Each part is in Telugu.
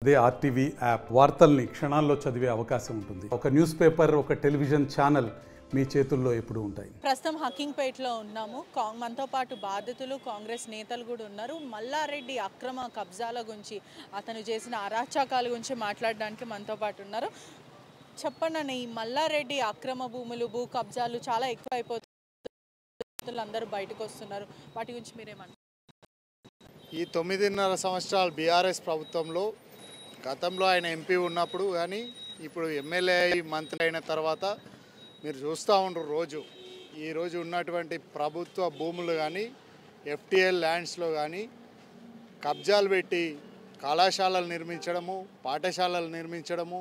అదే ఆర్టీవీ యాప్ వార్తల్ని క్షణాల్లో చదివే అవకాశం ఉంటుంది. ఒక న్యూస్ పేపర్, ఒక టెలివిజన్ ఛానల్ మీ చేతుల్లో ఎప్పుడూ ఉంటాయి. ప్రస్తుతం హకింగ్పేటలో ఉన్నాము. మనతో పాటు బాధితులు, కాంగ్రెస్ నేతలు కూడా ఉన్నారు. మల్లారెడ్డి అక్రమ కబ్జాల గురించి, అతను చేసిన అరాచకాల గురించి మాట్లాడడానికి మనతో పాటు ఉన్నారు. చెప్పండి అన్న, ఈ మల్లారెడ్డి అక్రమ భూములు, భూ కబ్జాలు చాలా ఎక్కువ అయిపోతుంది, అందరూ బయటకు వస్తున్నారు, వాటి గురించి మీరేమంటారు? ఈ 9.5 సంవత్సరాలు బీఆర్ఎస్ ప్రభుత్వంలో గతంలో ఆయన ఎంపీ ఉన్నప్పుడు కానీ ఇప్పుడు ఎమ్మెల్యే మంత్రి అయిన తర్వాత మీరు చూస్తూ ఉండరు ఈరోజు ఉన్నటువంటి ప్రభుత్వ భూములు కానీ ఎఫ్టీఎల్ ల్యాండ్స్లో కానీ కబ్జాలు పెట్టి కళాశాలలు నిర్మించడము, పాఠశాలలు నిర్మించడము,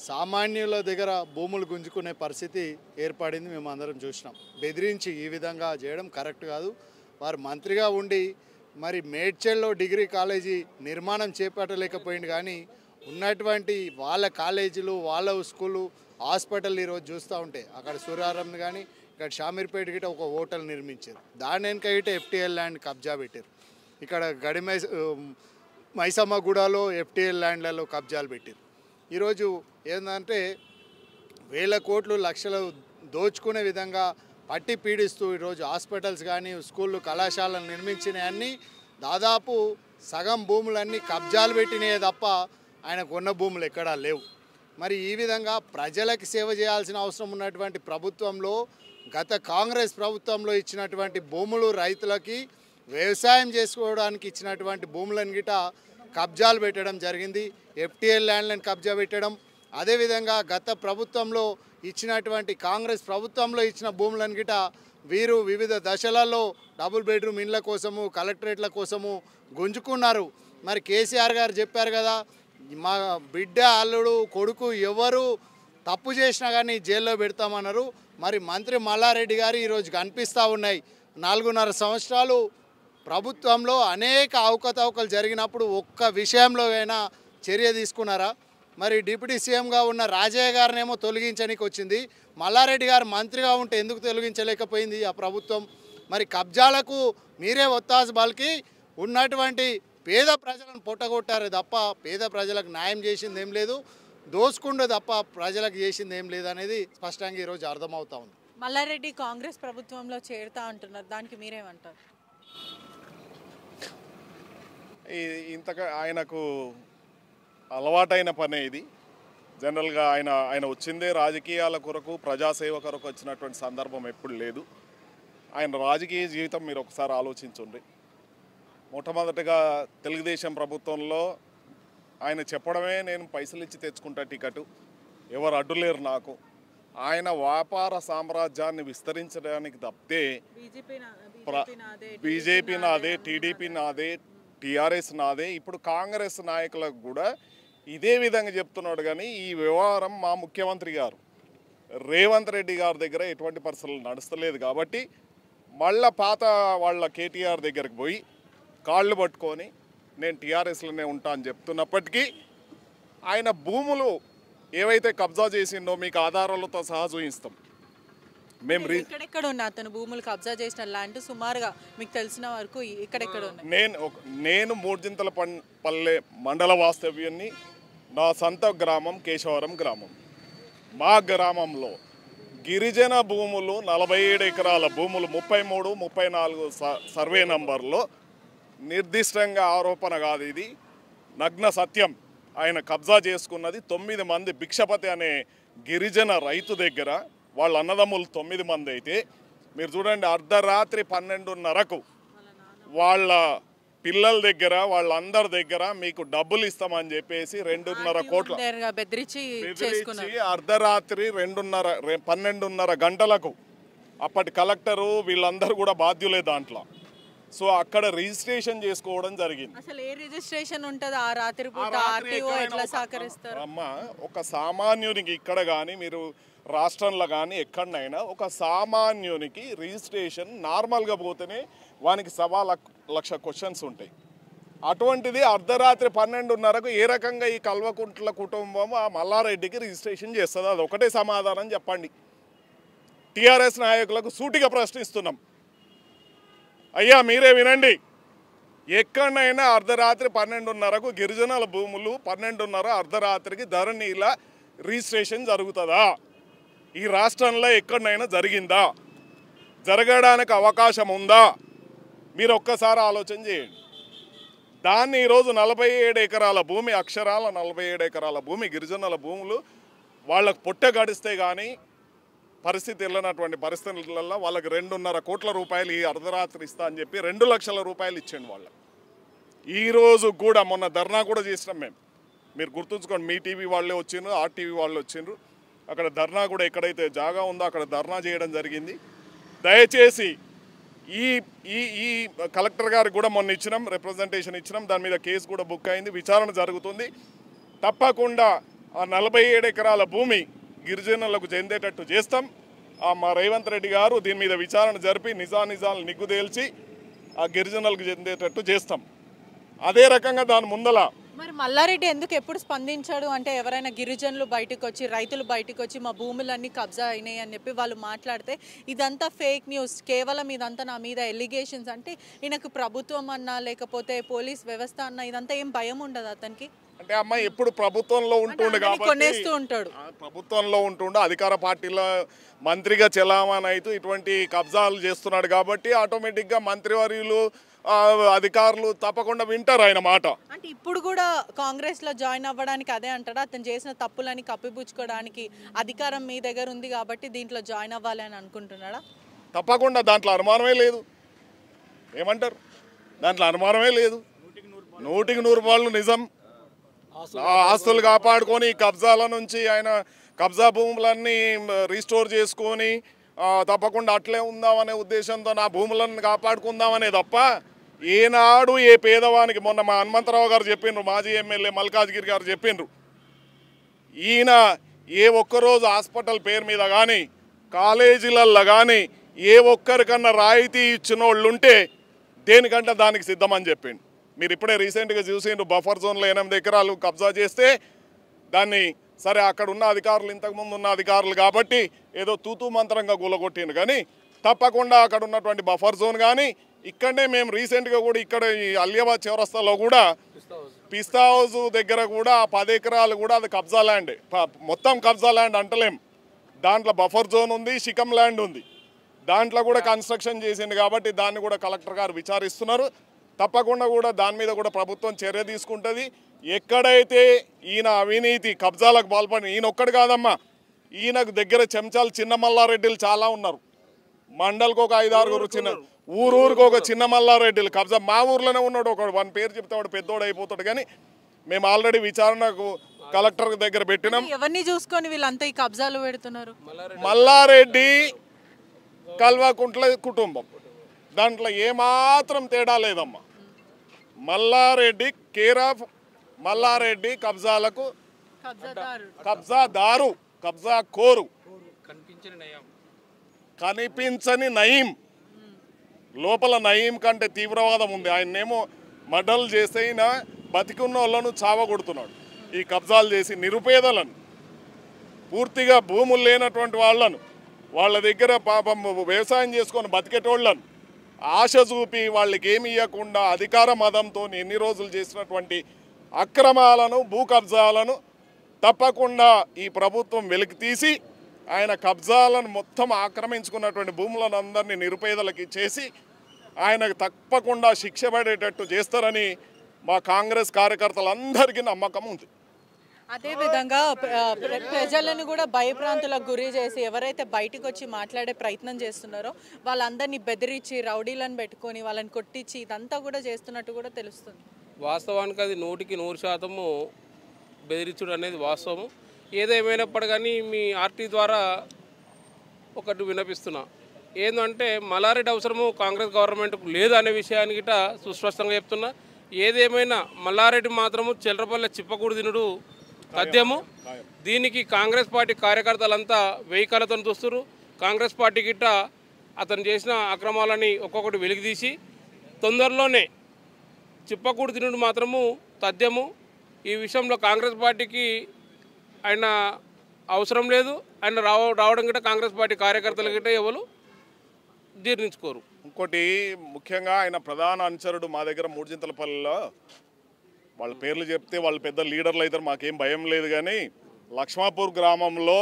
సామాన్యుల దగ్గర భూములు గుంజుకునే పరిస్థితి ఏర్పడింది. మేము అందరం చూసినాం. బెదిరించి ఈ విధంగా చేయడం కరెక్ట్ కాదు. వారు మంత్రిగా ఉండి మరి మేడ్చల్లో డిగ్రీ కాలేజీ నిర్మాణం చేపట్టలేకపోయింది, కానీ ఉన్నటువంటి వాళ్ళ కాలేజీలు, వాళ్ళ స్కూలు, హాస్పిటల్ ఈరోజు చూస్తూ ఉంటే అక్కడ సూర్యారం కానీ ఇక్కడ షామీర్పేట గిట ఒక హోటల్ నిర్మించారు. దాని వెనుక గిట ఎఫ్టీఎల్ ల్యాండ్ కబ్జా పెట్టారు. ఇక్కడ మైసమ్మగూడలో ఎఫ్టీఎల్ ల్యాండ్లలో కబ్జాలు పెట్టారు. ఈరోజు ఏంటంటే వేల కోట్లు లక్షలు దోచుకునే విధంగా పట్టి పీడిస్తూ ఈరోజు హాస్పిటల్స్ కానీ స్కూళ్ళు, కళాశాలలు నిర్మించినవన్నీ దాదాపు సగం భూములన్నీ కబ్జాలు పెట్టినాయే తప్ప ఆయన కొన్న భూములు ఎక్కడా లేవు. మరి ఈ విధంగా ప్రజలకు సేవ చేయాల్సిన అవసరం ఉన్నటువంటి ప్రభుత్వంలో, గత కాంగ్రెస్ ప్రభుత్వంలో ఇచ్చినటువంటి భూములు రైతులకి వ్యవసాయం చేసుకోవడానికి ఇచ్చినటువంటి భూములను గిట కబ్జాలు పెట్టడం జరిగింది. ఎఫ్టీఎల్ ల్యాండ్లను కబ్జా పెట్టడం, అదేవిధంగా గత ప్రభుత్వంలో ఇచ్చినటువంటి కాంగ్రెస్ ప్రభుత్వంలో ఇచ్చిన భూములను గిట వీరు వివిధ దశలలో డబుల్ బెడ్రూమ్ ఇండ్ల కోసము, కలెక్టరేట్ల కోసము గుంజుకున్నారు. మరి కేసీఆర్ గారు చెప్పారు కదా, మా బిడ్డ, అల్లుడు, కొడుకు ఎవరు తప్పు చేసినా కానీ జైల్లో పెడతామన్నారు. మరి మంత్రి మల్లారెడ్డి గారు ఈరోజు కనిపిస్తూ ఉన్నాయి. 4.5 సంవత్సరాలు ప్రభుత్వంలో అనేక అవకతవకలు జరిగినప్పుడు ఒక్క విషయంలో అయినా చర్య తీసుకున్నారా? మరి డిప్యూటీ సీఎంగా ఉన్న రాజయ్య గారినేమో తొలగించడానికి వచ్చింది, మల్లారెడ్డి గారు మంత్రిగా ఉంటే ఎందుకు తొలగించలేకపోయింది ఆ ప్రభుత్వం? మరి కబ్జాలకు మీరే ఒత్తాసు బలికి ఉన్నటువంటి పేద ప్రజలను పొట్టగొట్టారు తప్ప పేద ప్రజలకు న్యాయం చేసింది ఏం లేదు, దోసుకుండు తప్ప ప్రజలకు చేసింది ఏం లేదు అనేది స్పష్టంగా ఈరోజు అర్థమవుతా ఉంది. మల్లారెడ్డి కాంగ్రెస్ ప్రభుత్వంలో చేరుతా అంటున్నారు, దానికి మీరేమంటారు? ఇంతగా ఆయనకు అలవాటైన పనే ఇది. జనరల్గా ఆయన వచ్చిందే రాజకీయాల కొరకు, ప్రజాసేవ కొరకు వచ్చినటువంటి సందర్భం ఎప్పుడు లేదు. ఆయన రాజకీయ జీవితం మీరు ఒకసారి ఆలోచించండి. మొట్టమొదటిగా తెలుగుదేశం ప్రభుత్వంలో ఆయన చెప్పడమే, నేను పైసలు ఇచ్చి తెచ్చుకుంటా టికెట్, ఎవరు అడ్డులేరు నాకు. ఆయన వ్యాపార సామ్రాజ్యాన్ని విస్తరించడానికి తప్పితే బీజేపీ నాదే, టీడీపీ నాదే, టీఆర్ఎస్ నాదే, ఇప్పుడు కాంగ్రెస్ నాయకులకు కూడా ఇదే విధంగా చెప్తున్నాడు. కానీ ఈ వ్యవహారం మా ముఖ్యమంత్రి గారు రేవంత్ రెడ్డి గారి దగ్గర ఎటువంటి పరిస్థితులు నడుస్తలేదు కాబట్టి మళ్ళా పాత వాళ్ళ కేటీఆర్ దగ్గరికి పోయి కాళ్ళు పట్టుకొని నేను టీఆర్ఎస్లోనే ఉంటా అని చెప్తున్నప్పటికీ ఆయన భూములు ఏవైతే కబ్జా చేసిండో మీకు ఆధారాలతో సహా చూపిస్తాం. మేము ఎక్కడెక్కడ ఉన్నా అతను భూములు కబ్జా చేసిన ల్యాండ్ సుమారుగా మీకు తెలిసిన వరకు ఎక్కడెక్కడ ఉన్నాయి? నేను మూడుజింతలపల్లె మండల వాస్తవ్యాన్ని. నా సొంత గ్రామం కేశవరం గ్రామం. మా గ్రామంలో గిరిజన భూములు 47 ఎకరాల భూములు 33, 34 సర్వే నంబర్లో నిర్దిష్టంగా ఆరోపణ కాదు, ఇది నగ్న సత్యం. ఆయన కబ్జా చేసుకున్నది 9 మంది భిక్షపతి అనే గిరిజన రైతు దగ్గర. వాళ్ళ అన్నదమ్ములు 9 మంది అయితే మీరు చూడండి, అర్ధరాత్రి 12:30కు వాళ్ళ పిల్లల దగ్గర, వాళ్ళందరి దగ్గర మీకు డబ్బులు ఇస్తామని చెప్పేసి 2.5 కోట్ల బెదిరించి అర్ధరాత్రి 12:30 గంటలకు అప్పటి కలెక్టరు వీళ్ళందరూ కూడా బాధ్యులే దాంట్లో. సో అక్కడ రిజిస్ట్రేషన్ చేసుకోవడం జరిగింది. అసలు ఏ రిజిస్ట్రేషన్ ఉంటుంది ఆ రాత్రి పూట? ఆర్టీఓ ఎట్లా సహకరిస్తారు? అమ్మ, ఒక సామాన్యునికి ఇక్కడ కానీ మీరు రాష్ట్రంలో కానీ ఎక్కడైనా ఒక సామాన్యునికి రిజిస్ట్రేషన్ నార్మల్గా పోతేనే వానికి 1.25 లక్ష క్వశ్చన్స్ ఉంటాయి. అటువంటిది అర్ధరాత్రి 12:30కు ఏ రకంగా ఈ కల్వకుంట్ల కుటుంబం ఆ మల్లారెడ్డికి రిజిస్ట్రేషన్ చేస్తుంది? అది ఒకటే సమాధానం చెప్పండి. టీఆర్ఎస్ నాయకులకు సూటిగా ప్రశ్నిస్తున్నాం. అయ్యా మీరే వినండి, ఎక్కడైనా అర్ధరాత్రి 12:30కు గిరిజనుల భూములు 12:30 అర్ధరాత్రికి ధరణిల రిజిస్ట్రేషన్ జరుగుతుందా? ఈ రాష్ట్రంలో ఎక్కడైనా జరిగిందా? జరగడానికి అవకాశం ఉందా? మీరు ఒక్కసారి ఆలోచన చేయండి. దాన్ని ఈరోజు 47 ఎకరాల భూమి, అక్షరాల 47 ఎకరాల భూమి గిరిజనుల భూములు వాళ్ళకు పొట్ట గడిస్తే కానీ పరిస్థితి వెళ్ళినటువంటి పరిస్థితులలో వాళ్ళకి 2.5 కోట్ల రూపాయలు ఈ అర్ధరాత్రి ఇస్తా అని చెప్పి 2 లక్షల రూపాయలు ఇచ్చాను వాళ్ళకి. ఈరోజు కూడా మొన్న ధర్నా కూడా చేసినాం మేము. మీరు గుర్తుంచుకోండి, మీ టీవీ వాళ్ళే వచ్చిండ్రు, ఆర్టీవీ వాళ్ళు వచ్చిండ్రు. అక్కడ ధర్నా కూడా ఎక్కడైతే జాగా ఉందో అక్కడ ధర్నా చేయడం జరిగింది. దయచేసి ఈ ఈ ఈ కలెక్టర్ గారికి కూడా మొన్న ఇచ్చినాం, రిప్రజెంటేషన్ ఇచ్చినాం. దాని మీద కేసు కూడా బుక్ అయింది, విచారణ జరుగుతుంది. తప్పకుండా ఆ 47 ఎకరాల భూమి గిరిజనులకు చెందేటట్టు చేస్తాం. మా రేవంత్ రెడ్డి గారు దీని మీద విచారణ జరిపి నిజాలు నిగ్గుదేల్చి ఆ గిరిజనులకు చెందేటట్టు చేస్తాం. అదే రకంగా దాని ముందల మరి మల్లారెడ్డి ఎందుకు ఎప్పుడు స్పందించాడు అంటే, ఎవరైనా గిరిజనులు బయటకు వచ్చి, రైతులు బయటకు వచ్చి మా భూములన్నీ కబ్జా అయినాయి అని చెప్పి వాళ్ళు మాట్లాడితే ఇదంతా ఫేక్ న్యూస్, కేవలం ఇదంతా నా మీద ఎలిగేషన్స్ అంటే ఈయనకు ప్రభుత్వం అన్నా లేకపోతే పోలీస్ వ్యవస్థ అన్నా ఇదంతా ఏం భయం ఉండదు అతనికి? అంటే అమ్మాయి ఎప్పుడు ప్రభుత్వంలో ఉంటుండే కొనేస్తూ ఉంటాడు, ప్రభుత్వంలో ఉంటుండే అధికార పార్టీలో మంత్రిగా చెలామణి అవుతూ ఇటువంటి కబ్జాలు చేస్తున్నాడు కాబట్టి ఆటోమేటిక్గా మంత్రివర్యులు అధికారులు తప్పకుండా వింటారు ఆయన మాట. అంటే ఇప్పుడు కూడా కాంగ్రెస్ లో జాయిన్ అవ్వడానికి అదే అంటారా? అతను చేసిన తప్పులని కప్పిపుచ్చుకోవడానికి అధికారం మీ దగ్గర ఉంది కాబట్టి దీంట్లో జాయిన్ అవ్వాలి అని అనుకుంటున్నాడా? తప్పకుండా, దాంట్లో అనుమానమే లేదు. ఏమంటారు? దాంట్లో అనుమానమే లేదు. 100% నిజం. ఆస్తులు కాపాడుకొని కబ్జాల నుంచి ఆయన కబ్జా భూములన్నీ రీస్టోర్ చేసుకొని తప్పకుండా అట్లే ఉందామనే ఉద్దేశంతో నా భూములను కాపాడుకుందామనే తప్ప ఏనాడు ఏ పేదవానికి, మొన్న మా హనుమంతరావు గారు చెప్పిండ్రు, మాజీ ఎమ్మెల్యే మల్కాజ్గిరి గారు చెప్పిండ్రు, ఈయన ఏ ఒక్కరోజు హాస్పిటల్ పేరు మీద కానీ కాలేజీలల్లో కానీ ఏ ఒక్కరికన్నా రాయితీ ఇచ్చిన వాళ్ళు ఉంటే దేనికంటే దానికి సిద్ధమని చెప్పిండు. మీరు ఇప్పుడే రీసెంట్గా చూసిండ్రు, బఫర్ జోన్లో 8 ఎకరాలు కబ్జా చేస్తే దాన్ని సరే అక్కడ ఉన్న అధికారులు ఇంతకుముందు ఉన్న అధికారులు కాబట్టి ఏదో తూతూ మంత్రంగా కూలగొట్టిండు. కానీ తప్పకుండా అక్కడ ఉన్నటువంటి బఫర్ జోన్ కానీ ఇక్కడనే మేము రీసెంట్గా కూడా ఇక్కడ ఈ అలియాబాద్ చౌరస్తాలో కూడా పిస్తా హౌస్ దగ్గర కూడా 10 ఎకరాలు కూడా అది కబ్జా ల్యాండ్, మొత్తం కబ్జా ల్యాండ్ అంటలేం. దాంట్లో బఫర్ జోన్ ఉంది, శిఖం ల్యాండ్ ఉంది. దాంట్లో కూడా కన్స్ట్రక్షన్ చేసింది కాబట్టి దాన్ని కూడా కలెక్టర్ గారు విచారిస్తున్నారు. తప్పకుండా కూడా దాని మీద కూడా ప్రభుత్వం చర్య తీసుకుంటుంది. ఎక్కడైతే ఈయన అవినీతి కబ్జాలకు పాల్పడి, ఈయన ఒక్కడు కాదమ్మా, ఈయనకు దగ్గర చెంచాలు చిన్న మల్లారెడ్డిలు చాలా ఉన్నారు. మండలికి ఒక 5-6 చిన్న, ఊరికి ఒక చిన్న మల్లారెడ్డిలు కబ్జా. మా ఊర్లోనే ఉన్నాడు ఒకడు, వాని పేరు చెప్తే వాడు పెద్దోడు అయిపోతాడు. కానీ మేము ఆల్రెడీ విచారణకు కలెక్టర్ దగ్గర పెట్టినాం. ఎవరిని చూసుకొని వీళ్ళంతా ఈ కబ్జాలు పెడుతున్నారు? మల్లారెడ్డి కల్వకుంట్ల కుటుంబం, దాంట్లో ఏమాత్రం తేడా లేదమ్మా. మల్లారెడ్డి కేర్ ఆఫ్ మల్లారెడ్డి కబ్జాలకు కబ్జాదారు, కబ్జా కోరు, కనిపించని నయీం. లోపల నయీం కంటే తీవ్రవాదం ఉంది. ఆయన్నేమో మర్డర్లు చేస్తే అయినా బతికున్న వాళ్ళను చావగొడుతున్నాడు. ఈ కబ్జాలు చేసి నిరుపేదలను, పూర్తిగా భూములు లేనటువంటి వాళ్ళను, వాళ్ళ దగ్గర పాపం వ్యవసాయం చేసుకొని బతికేటోళ్ళను ఆశ చూపి వాళ్ళకి ఏమి ఇవ్వకుండా అధికార మదంతో ఎన్ని రోజులు చేసినటువంటి అక్రమాలను, భూ కబ్జాలను తప్పకుండా ఈ ప్రభుత్వం వెలికి తీసి ఆయన కబ్జాలను మొత్తం ఆక్రమించుకున్నటువంటి భూములను అందరినీ నిరుపేదలకి ఇచ్చేసి ఆయనకు తప్పకుండా శిక్ష పడేటట్టు చేస్తారని మా కాంగ్రెస్ కార్యకర్తలందరికీ నమ్మకం ఉంది. అదేవిధంగా ప్రజలను కూడా భయప్రాంతులకు గురి చేసి ఎవరైతే బయటకు వచ్చి మాట్లాడే ప్రయత్నం చేస్తున్నారో వాళ్ళందరినీ బెదిరించి రౌడీలను పెట్టుకొని వాళ్ళని కొట్టించి ఇదంతా కూడా చేస్తున్నట్టు కూడా తెలుస్తుంది. వాస్తవానికి అది 100% బెదిరించుడు అనేది వాస్తవం. ఏదేమైనప్పుడు కానీ మీ ఆర్టీ ద్వారా ఒకటి విన్నపిస్తున్నా, ఏంటంటే మల్లారెడ్డి అవసరము కాంగ్రెస్ గవర్నమెంట్కు లేదు అనే విషయాన్ని గిట సుస్పష్టంగా చెప్తున్నా. ఏదేమైనా మల్లారెడ్డి మాత్రము చిల్లరపల్లె చిప్పకూడు తినుడు తథ్యము. దీనికి కాంగ్రెస్ పార్టీ కార్యకర్తలంతా వెయ్యికలతో చూస్తున్నారు. కాంగ్రెస్ పార్టీ గిట్ట అతను చేసిన అక్రమాలని ఒక్కొక్కటి వెలికితీసి తొందరలోనే చిప్పకూడు తినుడు మాత్రము తథ్యము. ఈ విషయంలో కాంగ్రెస్ పార్టీకి ఆయన అవసరం లేదు. ఆయన రావడం గిట్ట కాంగ్రెస్ పార్టీ కార్యకర్తలు గిట్ట ఎవరు జీర్ణించుకోరు. ఇంకోటి ముఖ్యంగా ఆయన ప్రధాన అనుచరుడు మా దగ్గర మూడుజింతలపల్లిలో, వాళ్ళ పేర్లు చెప్తే వాళ్ళు పెద్ద లీడర్లు అవుతారు, మాకేం భయం లేదు. కానీ లక్ష్మాపూర్ గ్రామంలో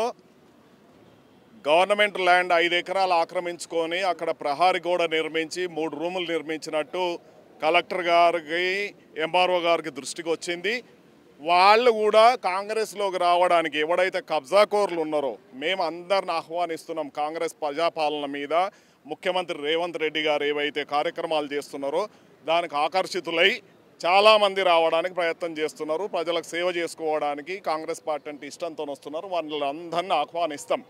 గవర్నమెంట్ ల్యాండ్ 5 ఎకరాలు ఆక్రమించుకొని అక్కడ ప్రహారీ గోడ నిర్మించి 3 రూములు నిర్మించినట్టు కలెక్టర్ గారికి ఎంఆర్ఓ గారికి దృష్టికి వచ్చింది. వాళ్ళు కూడా కాంగ్రెస్లోకి రావడానికి ఎవడైతే కబ్జాకోర్లు ఉన్నారో మేము అందరిని ఆహ్వానిస్తున్నాం. కాంగ్రెస్ ప్రజాపాలన మీద ముఖ్యమంత్రి రేవంత్ రెడ్డి గారు ఏవైతే కార్యక్రమాలు చేస్తున్నారో దానికి ఆకర్షితులై చాలామంది రావడానికి ప్రయత్నం చేస్తున్నారు. ప్రజలకు సేవ చేసుకోవడానికి కాంగ్రెస్ పార్టీ అంటే ఇష్టంతో వస్తున్నారు. వాళ్ళందరినీ ఆహ్వానిస్తాం.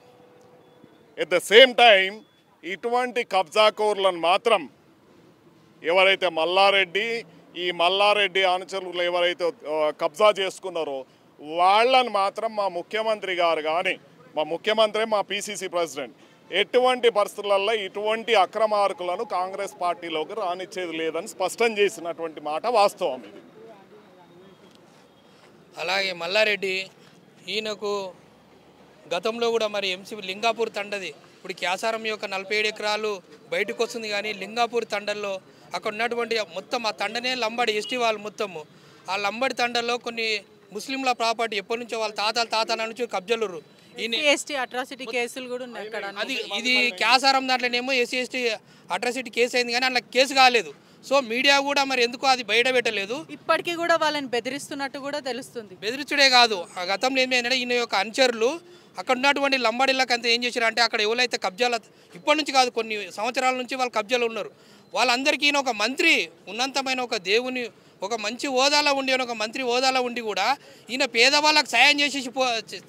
ఎట్ ద సేమ్ టైం ఇటువంటి కబ్జాకోర్లను మాత్రం ఎవరైతే మల్లారెడ్డి అనుచరులు ఎవరైతే కబ్జా చేసుకున్నారో వాళ్ళని మాత్రం మా ముఖ్యమంత్రి గారు కానీ మా ముఖ్యమంత్రి మా పిసిసి ప్రెసిడెంట్ ఎటువంటి పరిస్థితులలో ఇటువంటి అక్రమార్కులను కాంగ్రెస్ పార్టీలోకి రానిచ్చేది లేదని స్పష్టం చేసినటువంటి మాట వాస్తవం. ఇది అలాగే మల్లారెడ్డి ఈయనకు గతంలో కూడా మరి ఎంసీ లింగాపూర్ తండది ఇప్పుడు క్యాసారం యొక్క 47 ఎకరాలు బయటకు వస్తుంది. కానీ లింగాపూర్ తండల్లో అక్కడ ఉన్నటువంటి మొత్తం ఆ తండనే లంబడి ఎస్టీ వాళ్ళు మొత్తము ఆ లంబడి తండల్లో కొన్ని ముస్లింల ప్రాపర్టీ ఎప్పటి నుంచో వాళ్ళ తాతల నుంచి కబ్జలురు. ఎస్టీ అట్రాసిటీ కేసులు కూడా ఉన్నాయి అక్కడ. అది ఇది క్యాసారం దాంట్లోనేమో ఎస్సీ అట్రాసిటీ కేసు అయింది కానీ అలా కేసు కాలేదు. సో మీడియా కూడా మరి ఎందుకో అది బయట పెట్టలేదు. ఇప్పటికీ కూడా వాళ్ళని బెదిరిస్తున్నట్టు కూడా తెలుస్తుంది. బెదిరించుడే కాదు, ఆ గతంలో ఏమైందంటే ఈయన యొక్క అనుచరులు అక్కడ ఉన్నటువంటి లంబాడీలకు అంతా ఏం చేశారు అంటే అక్కడ ఎవరైతే కబ్జాలు ఇప్పటి నుంచి కాదు కొన్ని సంవత్సరాల నుంచి వాళ్ళు కబ్జాలు ఉన్నారు వాళ్ళందరికీ ఈయన ఒక మంత్రి ఉన్నతమైన ఒక దేవుని ఒక మంచి హోదాలో ఉండి ఒక మంత్రి హోదాలో ఉండి కూడా ఈయన పేదవాళ్ళకి సాయం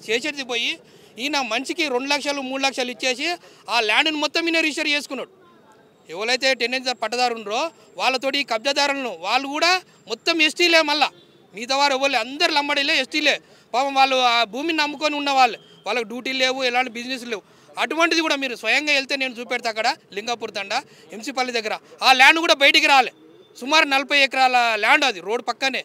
చేసేది పోయి ఈయన మనిషికి 2 లక్షలు 3 లక్షలు ఇచ్చేసి ఆ ల్యాండ్ని మొత్తం ఈయన రిజిస్టర్ చేసుకున్నాడు. ఎవరైతే టెండెన్సీ పట్టదారు ఉన్నారో వాళ్ళతోటి ఈ కబ్జాదారులను వాళ్ళు కూడా మొత్తం ఎస్టీలే. మళ్ళీ మిగతా వారు ఎవరు అందరు లంబడీలే ఎస్టీలే. పాపం వాళ్ళు ఆ భూమిని నమ్ముకొని ఉన్న వాళ్ళకి డ్యూటీలు లేవు, ఎలాంటి బిజినెస్ లేవు. అటువంటిది కూడా మీరు స్వయంగా వెళ్తే నేను చూపెడతా అక్కడ లింగాపూర్ తండ ఎంసీపల్లి దగ్గర ఆ ల్యాండ్ కూడా బయటికి రాలే. సుమారు 40 ఎకరాల ల్యాండ్ అది రోడ్ పక్కనే.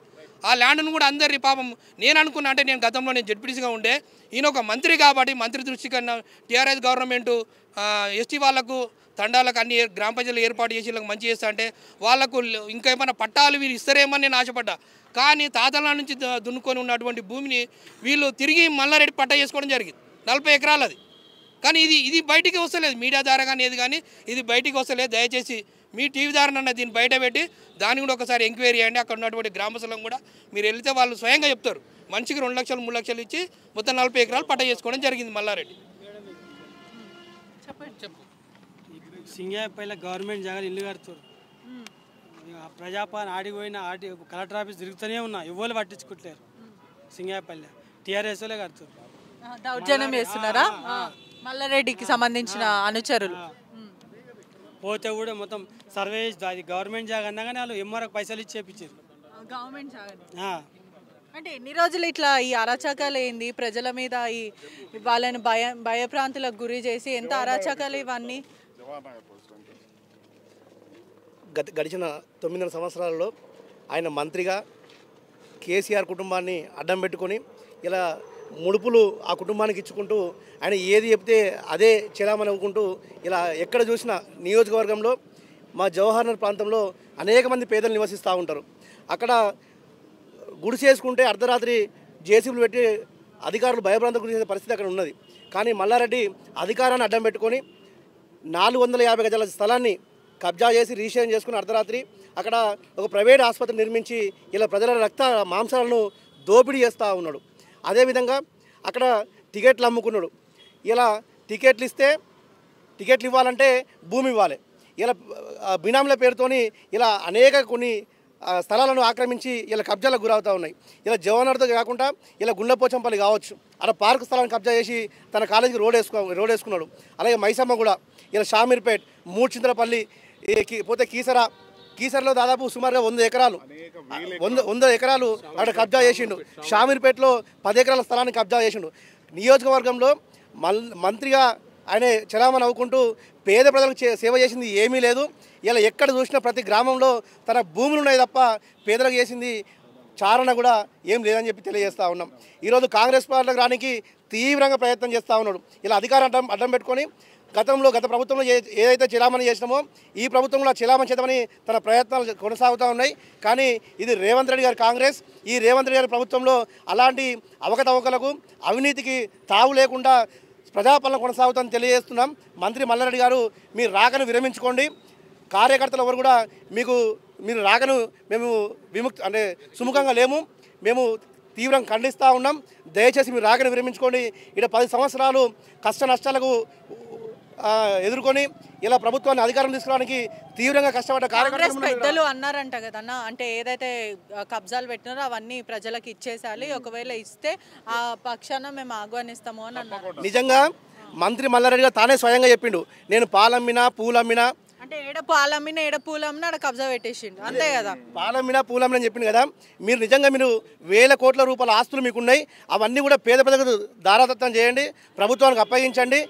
ఆ ల్యాండ్ను కూడా అందరి పాపం నేను అనుకున్నా అంటే నేను గతంలో నేను జడ్పీటీసీగా ఉండే ఈయన ఒక మంత్రి కాబట్టి మంత్రి దృష్టి కన్నా టీఆర్ఎస్ గవర్నమెంట్ ఎస్టీ వాళ్ళకు తండాలకు అన్ని గ్రామ పంచాయతీలు ఏర్పాటు చేసి వీళ్ళకి మంచి చేస్తా అంటే వాళ్ళకు ఇంకా ఏమైనా పట్టాలు వీళ్ళు ఇస్తారేమని నేను ఆశపడ్డా. కానీ తాతల నుంచి దున్నుకొని ఉన్నటువంటి భూమిని వీళ్ళు తిరిగి మల్లారెడ్డి పట్టా చేసుకోవడం జరిగింది. 40 ఎకరాలు అది. కానీ ఇది బయటికి వస్తలేదు, మీడియా ద్వారా కానీ ఏది కానీ ఇది బయటికి వస్తలేదు. దయచేసి మీ టీవీ ద్వారా దీన్ని బయట పెట్టి దాన్ని కూడా ఒకసారి ఎంక్వైరీ చేయండి. అక్కడ ఉన్నటువంటి గ్రామస్తులను కూడా మీరు వెళ్తే వాళ్ళు స్వయంగా చెప్తారు. మనిషికి 2 లక్షలు 3 లక్షలు ఇచ్చి మొత్తం 40 ఎకరాలు పట్టా చేసుకోవడం జరిగింది మల్లారెడ్డి. చెప్పు. సింగాపల్లి గవర్నమెంట్ జాగాలు ఇల్లు కడుతారు. ప్రజాపాలన ఆడిపోయిన కలెక్టర్ ఆఫీస్ తిరుగుతూనే ఉన్నా ఎవరు పట్టించుకుంటారు. సింగాపల్లి టీఆర్ఎస్ వాళ్ళే కడుతారు. దౌర్జన్యం చేస్తున్నారా మల్లారెడ్డికి సంబంధించిన అనుచరులు? పోతే కూడా మొత్తం సర్వే అది గవర్నమెంట్ జాగా అన్నా కానీ వాళ్ళు ఎంఆర్ఓకి పైసలు ఇచ్చి చేపించారు. గవర్నమెంట్ జాగా అంటే ఎన్ని రోజులు ఇట్లా ఈ అరాచకాలు ఏంది ప్రజల మీద ఈ వాళ్ళని భయప్రాంతులకు గురి చేసి ఎంత అరాచకాలు ఇవన్నీ? గడిచిన 9 సంవత్సరాలలో ఆయన మంత్రిగా కేసీఆర్ కుటుంబాన్ని అడ్డం పెట్టుకొని ఇలా ముడుపులు ఆ కుటుంబానికి ఇచ్చుకుంటూ ఆయన ఏది చెప్తే అదే చెలామణి అవ్వుకుంటూ ఇలా ఎక్కడ చూసినా నియోజకవర్గంలో మా జవహర్నగర్ ప్రాంతంలో అనేక మంది పేదలు నివసిస్తూ ఉంటారు. అక్కడ గుడి చేసుకుంటే అర్ధరాత్రి జేసీబీలు పెట్టి అధికారులు భయభ్రాంతం గురి చేసే పరిస్థితి అక్కడ ఉన్నది. కానీ మల్లారెడ్డి అధికారాన్ని అడ్డం పెట్టుకొని 450 గజాల స్థలాన్ని కబ్జా చేసి రిజిస్ట్రేషన్ చేసుకుని అర్ధరాత్రి అక్కడ ఒక ప్రైవేట్ ఆసుపత్రి నిర్మించి ఇలా ప్రజల రక్త మాంసాలను దోపిడీ చేస్తూ ఉన్నాడు. అదేవిధంగా అక్కడ టికెట్లు అమ్ముకున్నాడు. ఇలా టికెట్లు ఇవ్వాలంటే భూమి ఇవ్వాలి. ఇలా బినామీల పేరుతోని ఇలా అనేక కొన్ని స్థలాలను ఆక్రమించి ఇలా కబ్జాలకు గురవుతూ ఉన్నాయి. ఇలా జవహర్నగర్తో కాకుండా ఇలా గుండ్లపోచంపల్లి కావచ్చు అలా పార్కు స్థలాన్ని కబ్జా చేసి తన కాలేజీకి రోడ్ వేసుకున్నాడు. అలాగే మైసమ్మ కూడా ఇలా షామీర్పేట్ మూడ్చింతలపల్లి పోతే కీసరలో దాదాపు సుమారుగా 100 ఎకరాలు అక్కడ కబ్జా చేసిండు. షామీర్పేటలో 10 ఎకరాల స్థలాన్ని కబ్జా చేసిండు. నియోజకవర్గంలో మంత్రిగా ఆయన చలామణి అవ్వుకుంటూ పేద ప్రజలకు సేవ చేసింది ఏమీ లేదు. ఇలా ఎక్కడ చూసినా ప్రతి గ్రామంలో తన భూములు ఉన్నాయి తప్ప పేదలకు చేసింది చారణ కూడా ఏం లేదని చెప్పి తెలియజేస్తూ ఉన్నాం. ఈరోజు కాంగ్రెస్ పార్టీలకు రానికి తీవ్రంగా ప్రయత్నం చేస్తూ ఉన్నాడు. ఇలా అధికారం అడ్డం పెట్టుకొని గత ప్రభుత్వంలో ఏదైతే చెలామణి చేసినామో ఈ ప్రభుత్వంలో చెలామణి చేద్దామని తన ప్రయత్నాలు కొనసాగుతూ ఉన్నాయి. కానీ ఇది రేవంత్ రెడ్డి గారి కాంగ్రెస్, ఈ రేవంత్ రెడ్డి గారి ప్రభుత్వంలో అలాంటి అవకతవకలకు అవినీతికి తావు లేకుండా ప్రజాపాలన కొనసాగుతుందని తెలియజేస్తున్నాం. మంత్రి మల్లారెడ్డి గారు మీరు రాకను విరమించుకోండి. కార్యకర్తలు ఎవరు కూడా మీరు రాకను మేము సుముఖంగా లేము, మేము తీవ్రంగా ఖండిస్తూ ఉన్నాం. దయచేసి మీరు రాకను విరమించుకోండి. ఇక్కడ 10 సంవత్సరాలు కష్ట నష్టాలకు ఎదుర్కొని ఇలా ప్రభుత్వాన్ని అధికారం తీసుకురావడానికి తీవ్రంగా కష్టపడ్డ కాంగ్రెస్ పెద్దలు అన్నారంట కదన్న, అంటే ఏదైతే కబ్జాలు పెట్టినారో అవన్నీ ప్రజలకు ఇచ్చేసాలి, ఒకవేళ ఇస్తే ఆ పక్షాన మేము ఆహ్వానిస్తాము అని అన్నారు. నిజంగా మంత్రి మల్లారెడ్డి గారు తానే స్వయంగా చెప్పిండు, నేను పాలమ్మినా పూలమ్మినా అంటే ఏడ పాలమ్మినా ఏడ పూలమ్మినా అక్కడ కబ్జా పెట్టేసిండు, అంతే కదా. పాలమ్మినా పూలమ్మినా అని చెప్పింది కదా. మీరు నిజంగా వేల కోట్ల రూపాయల ఆస్తులు మీకున్నాయి, అవన్నీ కూడా పేద ప్రజలకు దారాదత్తం చేయండి, ప్రభుత్వానికి అప్పగించండి.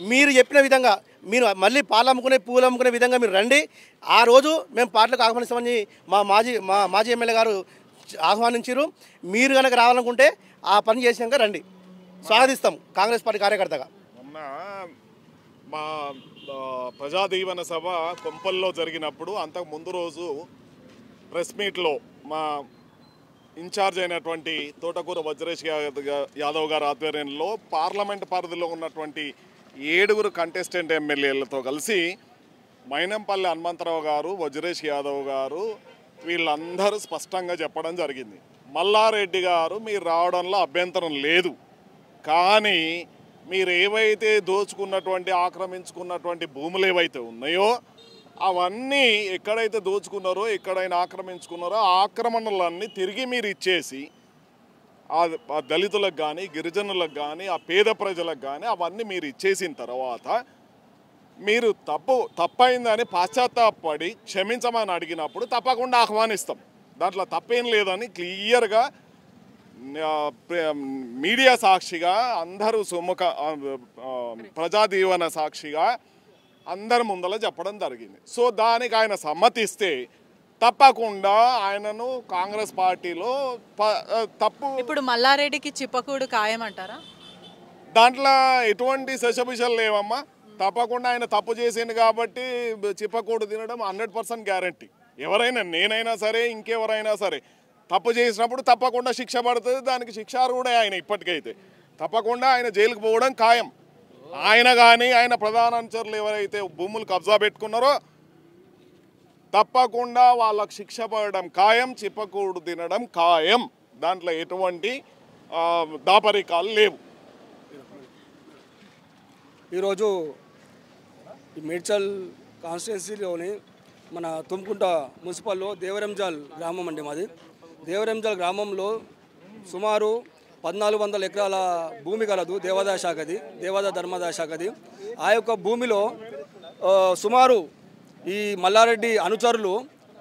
మీరు చెప్పిన విధంగా మీరు మళ్ళీ పాలు అమ్ముకునే పూలు అమ్ముకునే విధంగా మీరు రండి. ఆ రోజు మేము పార్టీలకు ఆహ్వానిస్తామని మా మాజీ ఎమ్మెల్యే గారు ఆహ్వానించారు. మీరు కనుక రావాలనుకుంటే ఆ పని చేసినాక రండి, స్వాగతిస్తాం కాంగ్రెస్ పార్టీ కార్యకర్తగా. మొన్న మా ప్రజా దీవెన సభ కొంపల్లో జరిగినప్పుడు అంతకు ముందు రోజు ప్రెస్ మీట్లో మా ఇన్ఛార్జ్ అయినటువంటి తోటకూర వజ్రేష్ యాదవ్ గారి ఆధ్వర్యంలో పార్లమెంట్ పరిధిలో ఉన్నటువంటి 7 కంటెస్టెంట్ ఎమ్మెల్యేలతో కలిసి మైనంపల్లి హనుమంతరావు గారు, వజ్రేష్ యాదవ్ గారు వీళ్ళందరూ స్పష్టంగా చెప్పడం జరిగింది. మల్లారెడ్డి గారు మీరు రావడంలో అభ్యంతరం లేదు, కానీ మీరు ఏవైతే దోచుకున్నటువంటి ఆక్రమించుకున్నటువంటి భూములు ఏవైతే ఉన్నాయో అవన్నీ ఎక్కడైతే దోచుకున్నారో ఎక్కడైనా ఆక్రమించుకున్నారో ఆ ఆక్రమణలన్నీ తిరిగి మీరు ఇచ్చేసి ఆ దళితులకు కానీ గిరిజనులకు కానీ ఆ పేద ప్రజలకు కానీ అవన్నీ మీరు ఇచ్చేసిన తర్వాత మీరు తప్పైందని పశ్చాత్తాపడి క్షమించమని అడిగినప్పుడు తప్పకుండా ఆహ్వానిస్తాం, దాంట్లో తప్పేం లేదని క్లియర్గా మీడియా సాక్షిగా అందరూ ప్రజాదీవన సాక్షిగా అందరి ముందర చెప్పడం జరిగింది. సో దానికి ఆయన సమ్మతిస్తే తప్పకుండా ఆయనను కాంగ్రెస్ పార్టీలో ఇప్పుడు మల్లారెడ్డికి చిప్పకూడు ఖాయమంటారా? దాంట్లో ఎటువంటి శశభిషలు లేవమ్మా. తప్పకుండా ఆయన తప్పు చేసింది కాబట్టి చిప్పకూడు తినడం 100% గ్యారంటీ. ఎవరైనా నేనైనా సరే ఇంకెవరైనా సరే తప్పు చేసినప్పుడు తప్పకుండా శిక్ష పడుతుంది, దానికి శిక్ష కూడా ఆయన ఇప్పటికైతే తప్పకుండా ఆయన జైలుకు పోవడం ఖాయం. ఆయన కానీ ఆయన ప్రధాన అనుచరులు ఎవరైతే భూములు కబ్జా పెట్టుకున్నారో తప్పకుండా వాళ్ళకు శిక్ష పడడం ఖాయం, చిప్పకూడు తినడం ఖాయం. దాంట్లో ఎటువంటి దాపరికాలు లేవు. ఈరోజు మేడ్చల్ కాన్స్టిట్యున్సీలోని మన తుమ్కుంట మున్సిపల్లో దేవరంజాల్ గ్రామం అండి మాది. దేవరంజాల్ గ్రామంలో సుమారు 1400 ఎకరాల భూమి కలదు, దేవాదాయ శాఖది, దేవాదాయ ధర్మాదాయ శాఖది. ఆ యొక్క భూమిలో సుమారు ఈ మల్లారెడ్డి అనుచరులు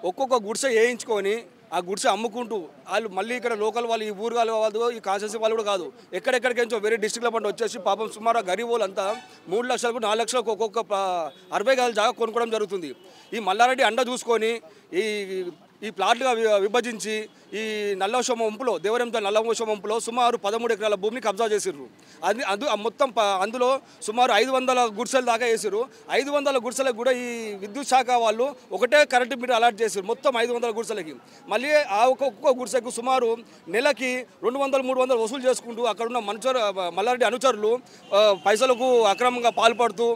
ఒక్కొక్క గుడిసె వేయించుకొని ఆ గుడిసె అమ్ముకుంటూ వాళ్ళు మళ్ళీ ఇక్కడ లోకల్ వాళ్ళు, ఈ ఊరు వాళ్ళు, ఈ కాన్స్టిట్యున్సీ వాళ్ళు కూడా కాదు, ఎక్కడెక్కడికేంచో వేరే డిస్ట్రిక్ట్ల పంట వచ్చేసి పాపం సుమారు గరీబ్ వాళ్ళంతా 3 లక్షలకు 4 లక్షలకు ఒక్కొక్క 60 గజాల జాగా కొనుక్కోవడం జరుగుతుంది. ఈ మల్లారెడ్డి అండ చూసుకొని ఈ ప్లాట్లుగా విభజించి ఈ నల్లవశం వంపులో దేవరంజాల్ నల్లవశం వంపులో సుమారు 13 ఎకరాల భూమిని కబ్జా చేసిర్రు. మొత్తం అందులో సుమారు 500 గుడిసెలు దాకా వేసారు. 500 గుడిసెలకు కూడా ఈ విద్యుత్ శాఖ వాళ్ళు ఒకటే కరెంటు మీటర్ అలాట్ చేశారు మొత్తం 500 గుడిసెలకి. మళ్ళీ ఆ ఒక్కొక్క గుడిసెకు సుమారు నెలకి 200-300 వసూలు చేసుకుంటూ అక్కడున్న మల్లారెడ్డి అనుచరులు పైసలకు అక్రమంగా పాల్పడుతూ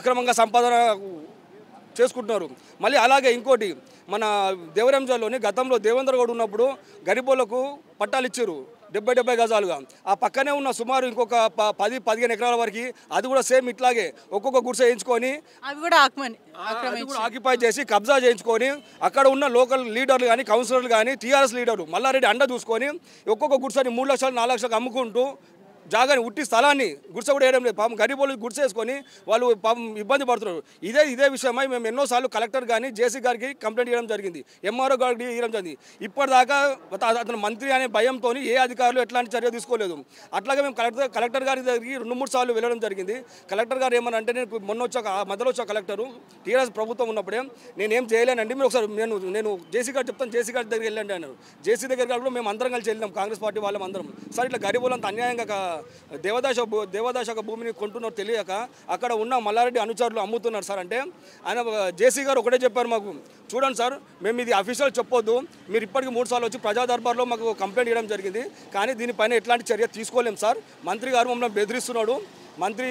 అక్రమంగా సంపాదన చేసుకుంటున్నారు. మళ్ళీ అలాగే ఇంకోటి మన దేవరంజాల్లోని గతంలో దేవేంద్ర గౌడ్ ఉన్నప్పుడు గరీబోళ్లకు పట్టాలు ఇచ్చారు 70 గజాలుగా. ఆ పక్కనే ఉన్న సుమారు ఇంకొక 10-15 ఎకరాల వరకు అది కూడా సేమ్ ఇట్లాగే ఒక్కొక్క గుడిసె వేయించుకొని అవి కూడా ఆక్యుపై చేసి కబ్జా చేయించుకొని అక్కడ ఉన్న లోకల్ లీడర్లు కానీ కౌన్సిలర్లు కానీ టీఆర్ఎస్ లీడర్లు మల్లారెడ్డి అండ చూసుకొని ఒక్కొక్క గుడిసెని 3 లక్షలు 4 లక్షలకు అమ్ముకుంటూ జాగాని ఉట్టి స్థలాన్ని గుడిసె కూడా వేయడం లేదు. పాపం గరీబోళ్ళు గుడిసె వేసుకొని వాళ్ళు పాపం ఇబ్బంది పడుతున్నారు. ఇదే విషయమై మేము ఎన్నోసార్లు కలెక్టర్ కానీ జేసీ గారికి కంప్లైంట్ ఇవ్వడం జరిగింది, ఎంఆర్ఓ గారికి ఇవ్వడం జరిగింది. ఇప్పటిదాకా అతను మంత్రి అనే భయంతో ఏ అధికారులు ఎట్లాంటి చర్య తీసుకోలేదు. అట్లాగే మేము కలెక్టర్ గారి దగ్గరికి 2-3 సార్లు వెళ్ళడం జరిగింది. కలెక్టర్ గారు ఏమని అంటే, నేను మధ్యలో వచ్చా కలెక్టరు టీఆర్ఎస్ ప్రభుత్వం ఉన్నప్పుడే నేనేం చేయలేనండి, మీరు ఒకసారి నేను జేసీ గారు చెప్తాను, జేసీ గారి దగ్గరికి వెళ్ళండి అన్నారు. జేసీ దగ్గర కూడా మేము అందరం కలిసి వెళ్ళినాం, కాంగ్రెస్ పార్టీ వాళ్ళం అందరం. సార్ ఇట్లా గరీబోళ్ళంతా అన్యాయంగా దేవదాశక భూమిని కొంటున్నారో తెలియక అక్కడ ఉన్న మల్లారెడ్డి అనుచరులు అమ్ముతున్నారు సార్. అంటే ఆయన జేసీ గారు ఒకటే చెప్పారు మాకు, చూడండి సార్ మేము ఇది అఫీషియల్ చెప్పొద్దు, మీరు ఇప్పటికి 3 సార్లు వచ్చి ప్రజా దర్బార్లో మాకు కంప్లైంట్ ఇవ్వడం జరిగింది, కానీ దీనిపైన ఎట్లాంటి చర్య తీసుకోలేం సార్. మంత్రి గారు మమ్మల్ని బెదిరిస్తున్నాడు, మంత్రి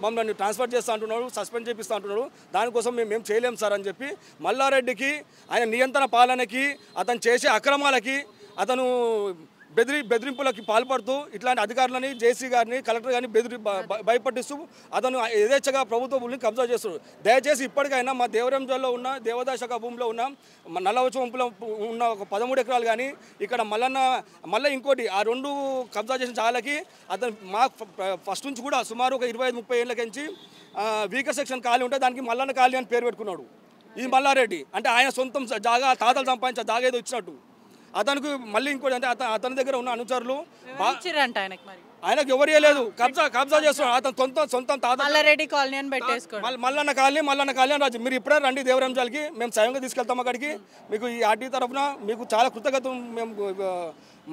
మమ్మల్ని ట్రాన్స్ఫర్ చేస్తా అంటున్నాడు, సస్పెండ్ చేపిస్తా అంటున్నాడు, దానికోసం మేము చేయలేం సార్ అని చెప్పి మల్లారెడ్డికి ఆయన నియంత్రణ పాలనకి అతను చేసే అక్రమాలకి అతను బెదిరింపులకి పాల్పడుతూ ఇట్లాంటి అధికారులని జేసీ గారిని కలెక్టర్ గారిని భయపడిస్తూ అతను యథేచ్ఛగా ప్రభుత్వ భూమిని కబ్జా చేస్తున్నాడు. దయచేసి ఇప్పటికైనా మా దేవరంజల్లో ఉన్న దేవదాశక భూమిలో ఉన్న నల్లవచ వంపులో ఉన్న ఒక 13 ఎకరాలు కానీ ఇక్కడ మళ్ళీ ఇంకోటి ఆ 2 కబ్జా చేసిన జాలకి అతను మా ఫస్ట్ నుంచి కూడా సుమారు ఒక 25-30 ఏళ్ళకించి వీకర్ సెక్షన్ ఖాళీ ఉంటే దానికి మల్లన్న ఖాళీ అని పేరు పెట్టుకున్నాడు ఈ మల్లారెడ్డి. అంటే ఆయన సొంతం జాగా తాతలు సంపాదించే జాగా ఏదో ఇచ్చినట్టు అతనికి మళ్ళీ ఇంకోటి అంటే అతని దగ్గర ఉన్న అనుచరులు ఆయనకు ఎవరు లేదు, కబ్జా చేస్తున్నాడు. అతను సొంతం తాత మల్లారెడ్డి కాలనీ అని పెట్టేసుకోండి, మల్లన్న కాలనీ అని రాజు. మీరు ఇప్పుడే రండి దేవరంజాలకి, మేము స్వయంగా తీసుకెళ్తాం అక్కడికి. మీకు ఈ ఆర్టీ తరఫున మీకు చాలా కృతజ్ఞత, మేము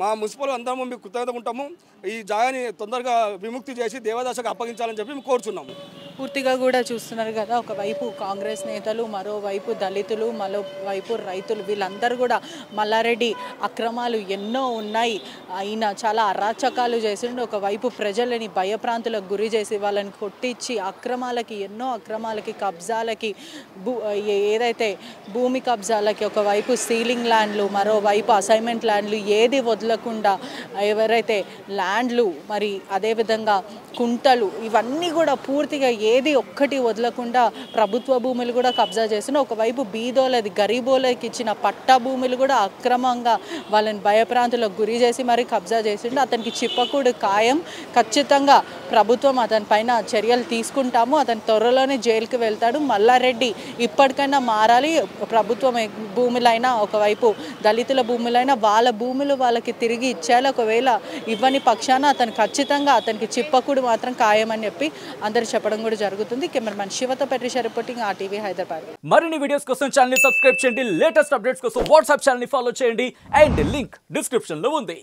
మా మున్సిపల్ అందరము మీకు కృతజ్ఞత ఉంటాము. ఈ జాగాని తొందరగా విముక్తి చేసి దేవదాశకు అప్పగించాలని చెప్పి మేము కోరుచున్నాము. పూర్తిగా కూడా చూస్తున్నారు కదా, ఒకవైపు కాంగ్రెస్ నేతలు, మరోవైపు దళితులు, మరోవైపు రైతులు, వీళ్ళందరూ కూడా మల్లారెడ్డి అక్రమాలు ఎన్నో ఉన్నాయి, ఆయన చాలా అరాచకాలు చేసిండు, ఒకవైపు ప్రజలని భయప్రాంతులకు గురి చేసి వాళ్ళని కొట్టించి ఎన్నో అక్రమాలకి కబ్జాలకి ఏదైతే భూమి కబ్జాలకి ఒకవైపు సీలింగ్ ల్యాండ్లు, మరోవైపు అసైన్మెంట్ ల్యాండ్లు ఏది వదలకుండా ఎవరైతే ల్యాండ్లు మరి అదేవిధంగా కుంటలు ఇవన్నీ కూడా పూర్తిగా ఏది ఒక్కటి వదలకుండా ప్రభుత్వ భూములు కూడా కబ్జా చేసిన, ఒకవైపు బీదోలది గరీబోలకి ఇచ్చిన పట్టా భూములు కూడా అక్రమంగా వాళ్ళని భయప్రాంతులకు గురి చేసి మరి కబ్జా చేసిండు. అతనికి చిప్పకూడు ఖాయం, ఖచ్చితంగా ప్రభుత్వం అతని పైన చర్యలు తీసుకుంటాము, అతను త్వరలోనే జైలుకి వెళ్తాడు. మల్లారెడ్డి ఇప్పటికైనా మారాలి. ప్రభుత్వం భూములైనా ఒకవైపు దళితుల భూములైనా వాళ్ళ భూములు వాళ్ళకి తిరిగి ఇచ్చేయాలి. ఒకవేళ ఇవ్వని పక్షాన ఖచ్చితంగా అతనికి చిప్పకూడు మాత్రం ఖాయమని చెప్పి అందరు చెప్పడం కూడా జరుగుతుంది. Cameraman శివతో పెట్రిషా reporting RTV Hyderabad. మరిన్ని వీడియోస్ కోసం ఛానల్ ని సబ్స్క్రైబ్ చేయండి, లేటెస్ట్ అప్డేట్స్ కోసం వాట్సాప్ ఛానల్ ని ఫాలో చేయండి అండ్ లింక్ డిస్క్రిప్షన్ లో ఉంది.